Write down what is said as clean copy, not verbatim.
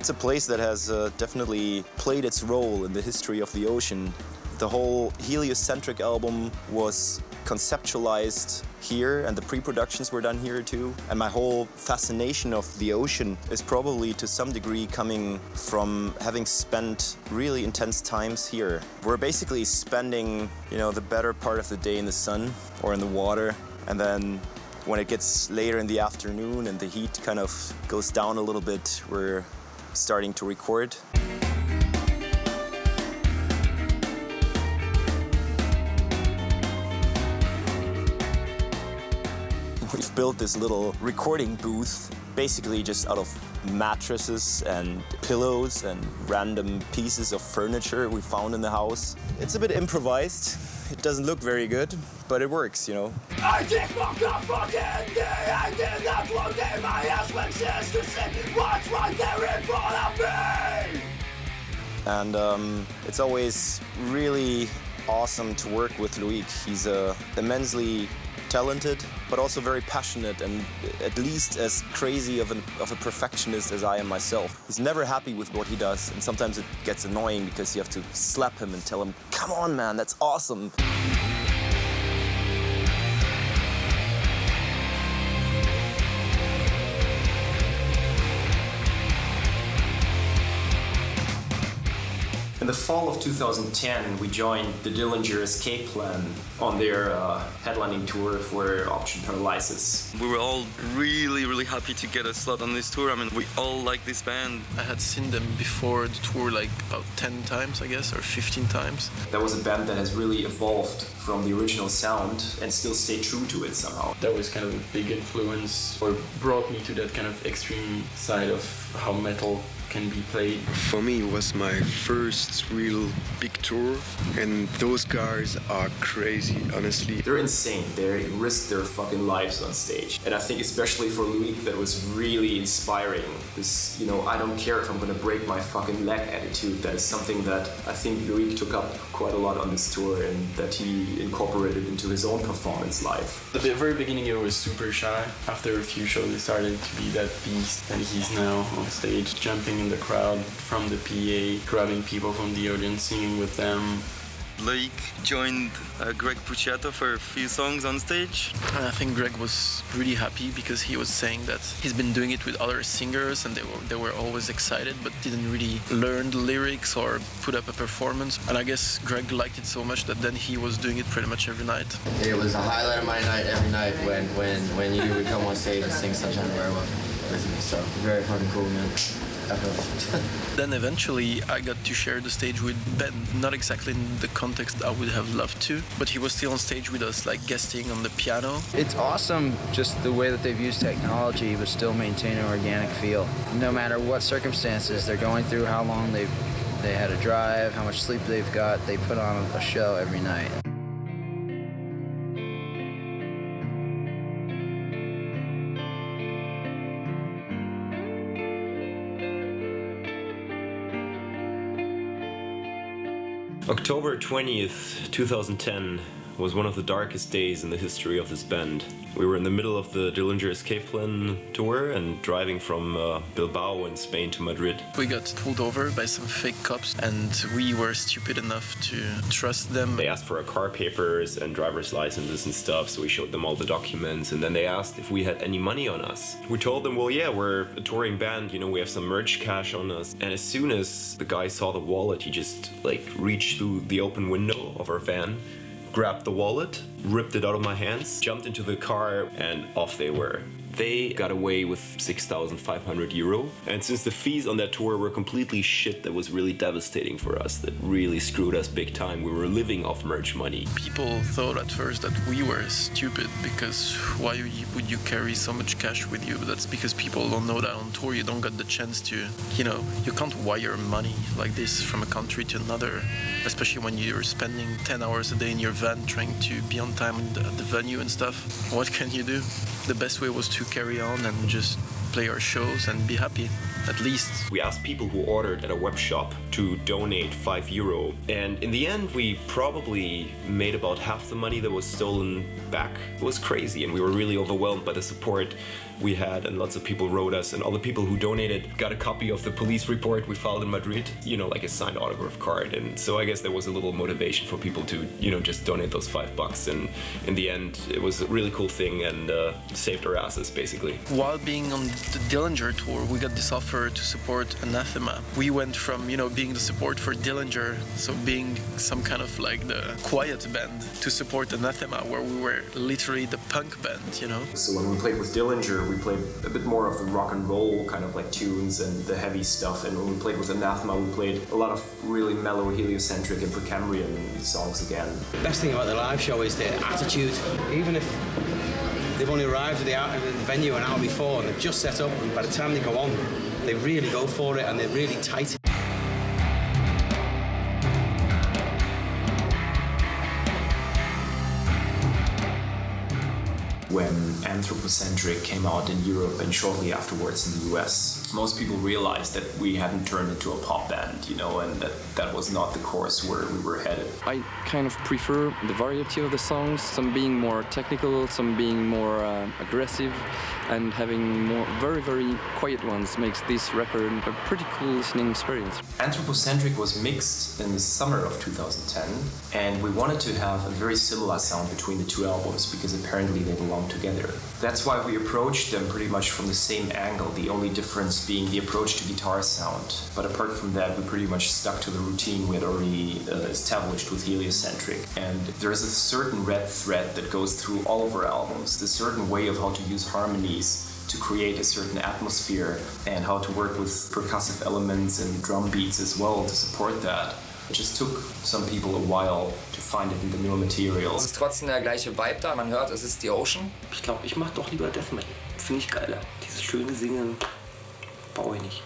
It's a place that has definitely played its role in the history of the ocean. The whole Heliocentric album was conceptualized here, and the pre-productions were done here too. And my whole fascination of the ocean is probably to some degree coming from having spent really intense times here. We're basically spending, the better part of the day in the sun or in the water, and then when it gets later in the afternoon and the heat kind of goes down a little bit, we're starting to record. We've built this little recording booth, basically just out of mattresses and pillows and random pieces of furniture we found in the house. It's a bit improvised. It doesn't look very good, but it works, I just woke up fucking day. I did not plug in my ass when says to see what's right there in front of me. And it's always really awesome to work with Loic. He's immensely talented, but also very passionate and at least as crazy of a perfectionist as I am myself. He's never happy with what he does, and sometimes it gets annoying because you have to slap him and tell him, come on man, that's awesome. In the fall of 2010, we joined the Dillinger Escape Plan on their headlining tour for Option Paralysis. We were all really, really happy to get a slot on this tour. I mean, we all like this band. I had seen them before the tour like about 10 times, I guess, or 15 times. That was a band that has really evolved from the original sound and still stayed true to it somehow. That was kind of a big influence, or brought me to that kind of extreme side of how metal can be played. For me, it was my first real big tour, and those guys are crazy, honestly. They're insane. They risk their fucking lives on stage. And I think especially for Loic, that was really inspiring. This, I don't care if I'm gonna break my fucking leg attitude. That is something that I think Loic took up quite a lot on this tour and that he incorporated into his own performance life. At the very beginning, he was super shy. After a few shows, he started to be that beast, and he's now on stage jumping in the crowd from the PA, grabbing people from the audience, singing with them. Loic joined Greg Puciato for a few songs on stage. And I think Greg was really happy because he was saying that he's been doing it with other singers and they were always excited but didn't really learn the lyrics or put up a performance. And I guess Greg liked it so much that then he was doing it pretty much every night. It was a highlight of my night every night when you would come on stage and sing Sunshine Werewolf with me. So very fucking cool, man. Then eventually I got to share the stage with Ben, not exactly in the context I would have loved to, but he was still on stage with us, like guesting on the piano. It's awesome just the way that they've used technology but still maintain an organic feel. No matter what circumstances they're going through, how long they had to drive, how much sleep they've got, they put on a show every night. October 20th, 2010 was one of the darkest days in the history of this band. We were in the middle of the Dillinger Escape Plan tour and driving from Bilbao in Spain to Madrid. We got pulled over by some fake cops and we were stupid enough to trust them. They asked for our car papers and driver's licenses and stuff, so we showed them all the documents, and then they asked if we had any money on us. We told them, well, yeah, we're a touring band, we have some merch cash on us. And as soon as the guy saw the wallet, he just reached through the open window of our van, grabbed the wallet, ripped it out of my hands, jumped into the car, and off they were. They got away with 6,500 euro. And since the fees on that tour were completely shit, that was really devastating for us. That really screwed us big time. We were living off merch money. People thought at first that we were stupid because why would you carry so much cash with you? But that's because people don't know that on tour you don't get the chance to, you can't wire money like this from a country to another, especially when you're spending 10 hours a day in your van trying to be on time at the venue and stuff. What can you do? The best way was to carry on and just play our shows and be happy, at least. We asked people who ordered at a web shop to donate €5, and in the end we probably made about half the money that was stolen back. It was crazy, and we were really overwhelmed by the support we had, and lots of people wrote us, and all the people who donated got a copy of the police report we filed in Madrid, you know, like a signed autograph card. And so I guess there was a little motivation for people to, you know, just donate those $5, and in the end it was a really cool thing, and saved our asses basically. While being on the Dillinger tour, we got this offer to support Anathema. We went from, you know, being the support for Dillinger, so being some kind of like the quiet band, to support Anathema, where we were literally the punk band, you know. So when we played with Dillinger, we played a bit more of the rock and roll kind of like tunes and the heavy stuff, and when we played with Anathema, we played a lot of really mellow heliocentric and Precambrian songs again. The best thing about the live show is their attitude. Even if they've only arrived at the venue an hour before and they've just set up, and by the time they go on, they really go for it and they're really tight. When Anthropocentric came out in Europe and shortly afterwards in the US, most people realized that we hadn't turned into a pop band, you know, and that was not the course where we were headed. I kind of prefer the variety of the songs, some being more technical, some being more aggressive, and having more very, very quiet ones makes this record a pretty cool listening experience. Anthropocentric was mixed in the summer of 2010, and we wanted to have a very similar sound between the two albums because apparently they belong together. That's why we approached them pretty much from the same angle, the only difference being the approach to guitar sound. But apart from that, we pretty much stuck to the routine we had already established with heliocentric. And there's a certain red thread that goes through all of our albums, the certain way of how to use harmonies to create a certain atmosphere and how to work with percussive elements and drum beats as well to support that. It just took some people a while to find it in the newer materials. Es ist trotzdem der gleiche Vibe da, man hört, es ist The Ocean. Ich glaube, ich mache doch lieber Death Metal. Finde ich geiler. Dieses schöne Singen brauche ich nicht.